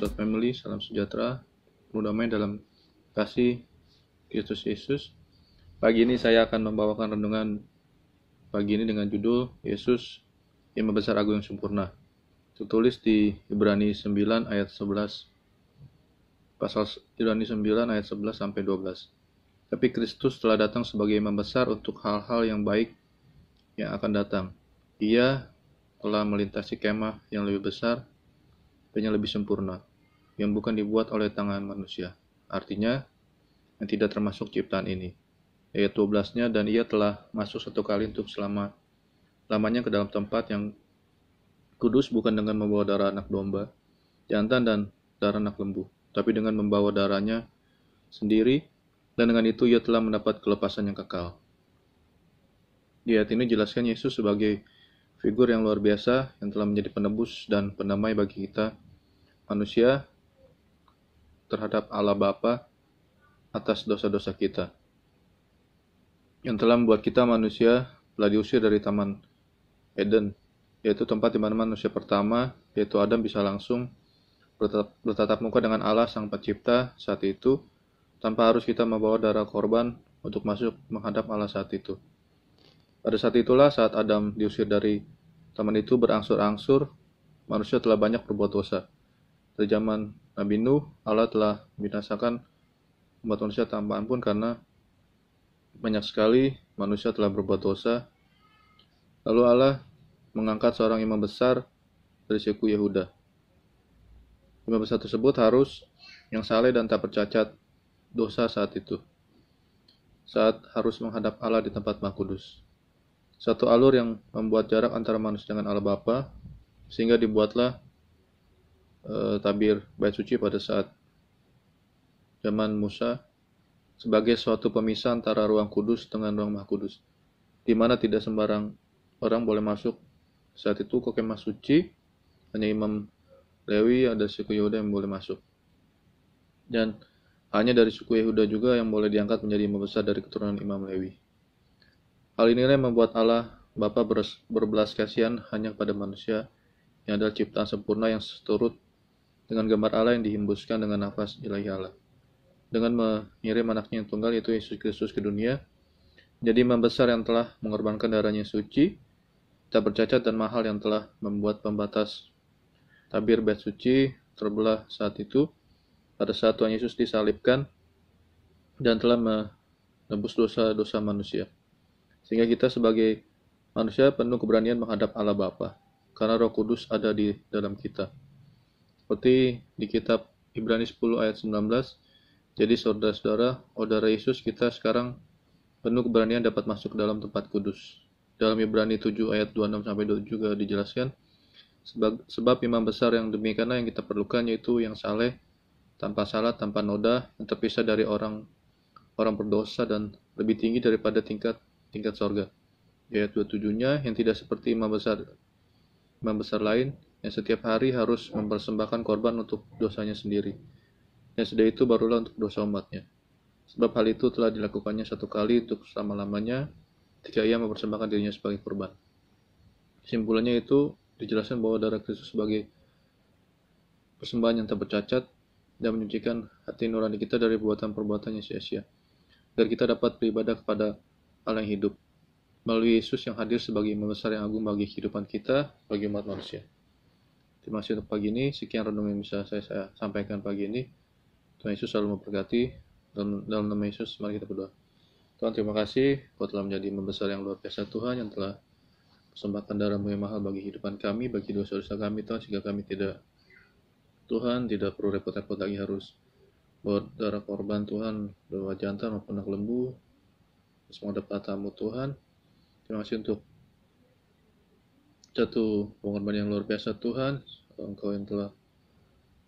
Sobat Family, salam sejahtera, penuh damai dalam kasih Kristus Yesus. Pagi ini saya akan membawakan renungan pagi ini dengan judul Yesus Imam Besar Agung yang Sempurna. Tertulis di Ibrani 9 ayat 11, pasal Ibrani 9 ayat 11 sampai 12. Tapi Kristus telah datang sebagai imam besar untuk hal-hal yang baik yang akan datang. Ia telah melintasi kemah yang lebih besar dan yang lebih sempurna, yang bukan dibuat oleh tangan manusia. Artinya, yang tidak termasuk ciptaan ini. Ayat 12-nya, dan ia telah masuk satu kali untuk lamanya ke dalam tempat yang kudus, bukan dengan membawa darah anak domba, jantan dan darah anak lembu, tapi dengan membawa darahnya sendiri, dan dengan itu ia telah mendapat kelepasan yang kekal. Di ayat ini jelaskan Yesus sebagai figur yang luar biasa yang telah menjadi penebus dan pendamai bagi kita manusia terhadap Allah Bapa atas dosa-dosa kita, yang telah membuat kita manusia telah diusir dari Taman Eden, yaitu tempat di mana manusia pertama, yaitu Adam, bisa langsung bertatap muka dengan Allah Sang Pencipta saat itu, tanpa harus kita membawa darah korban untuk masuk menghadap Allah saat itu. Pada saat itulah, saat Adam diusir dari taman itu berangsur-angsur, manusia telah banyak berbuat dosa. Dari zaman Nabi Nuh, Allah telah membinasakan umat manusia tanpa ampun karena banyak sekali manusia telah berbuat dosa. Lalu Allah mengangkat seorang imam besar dari suku Yehuda. Imam besar tersebut harus yang saleh dan tak bercacat dosa saat itu, saat harus menghadap Allah di tempat Maha Kudus. Satu alur yang membuat jarak antara manusia dengan Allah Bapa, sehingga dibuatlah tabir bait suci pada saat zaman Musa sebagai suatu pemisah antara ruang kudus dengan ruang Maha Kudus, di mana tidak sembarang orang boleh masuk. Saat itu ke kemah suci hanya Imam Lewi, ada suku Yehuda yang boleh masuk, dan hanya dari suku Yehuda juga yang boleh diangkat menjadi imam besar dari keturunan Imam Lewi. Hal inilah yang membuat Allah Bapa berbelas kasihan hanya kepada manusia yang adalah ciptaan sempurna yang seturut dengan gambar Allah yang dihembuskan dengan nafas ilahi Allah, dengan mengirim anaknya yang tunggal, yaitu Yesus Kristus, ke dunia, menjadi imam besar yang telah mengorbankan darahnya suci, tak bercacat dan mahal, yang telah membuat pembatas tabir bait suci terbelah saat itu, pada saat Tuhan Yesus disalibkan, dan telah menebus dosa-dosa manusia. Sehingga kita sebagai manusia penuh keberanian menghadap Allah Bapa, karena Roh Kudus ada di dalam kita. Seperti di kitab Ibrani 10 ayat 19, jadi saudara-saudara, darah Yesus kita sekarang penuh keberanian dapat masuk ke dalam tempat kudus. Dalam Ibrani 7 ayat 26 sampai 2 juga dijelaskan, sebab imam besar yang demikianlah yang kita perlukan, yaitu yang saleh, tanpa salah, tanpa noda, yang terpisah dari orang berdosa dan lebih tinggi daripada tingkat sorga. Ayat 27-nya, yang tidak seperti imam besar lain, yang setiap hari harus mempersembahkan korban untuk dosanya sendiri, dan setelah itu barulah untuk dosa umatnya. Sebab hal itu telah dilakukannya satu kali untuk selama-lamanya, ketika ia mempersembahkan dirinya sebagai korban. Kesimpulannya itu dijelaskan bahwa darah Kristus sebagai persembahan yang tak bercacat dan menyucikan hati nurani kita dari perbuatan-perbuatan yang sia-sia, agar kita dapat beribadah kepada Allah yang hidup melalui Yesus yang hadir sebagai imam besar yang agung bagi kehidupan kita, bagi umat manusia. Terima kasih untuk pagi ini. Sekian renungan yang bisa saya sampaikan pagi ini. Tuhan Yesus selalu memberkati. Dalam nama Yesus, mari kita berdoa. Tuhan, terima kasih Kau telah menjadi imam besar yang luar biasa, Tuhan, yang telah persembahkan darah-Mu yang mahal bagi kehidupan kami, bagi dosa-dosa kami, Tuhan, sehingga kami tidak perlu repot-repot lagi harus bawa darah korban, Tuhan, bawa jantan maupun anak lembu. Semua dapat tamu, Tuhan. Terima kasih untuk satu pengorbanan yang luar biasa, Tuhan. Engkau yang telah,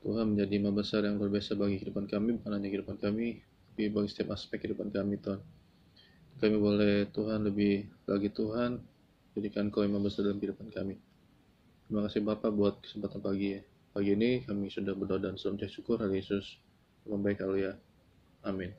Tuhan, menjadi imam besar yang luar biasa bagi kehidupan kami, bukan hanya kehidupan kami, tapi bagi setiap aspek kehidupan kami, Tuhan. Kami boleh, Tuhan, lebih lagi, Tuhan, jadikan Kau imam besar dalam kehidupan kami. Terima kasih Bapak buat kesempatan pagi ini. Kami sudah berdoa dan selalu syukur. Hal Yesus membaik, haleluya. Amin.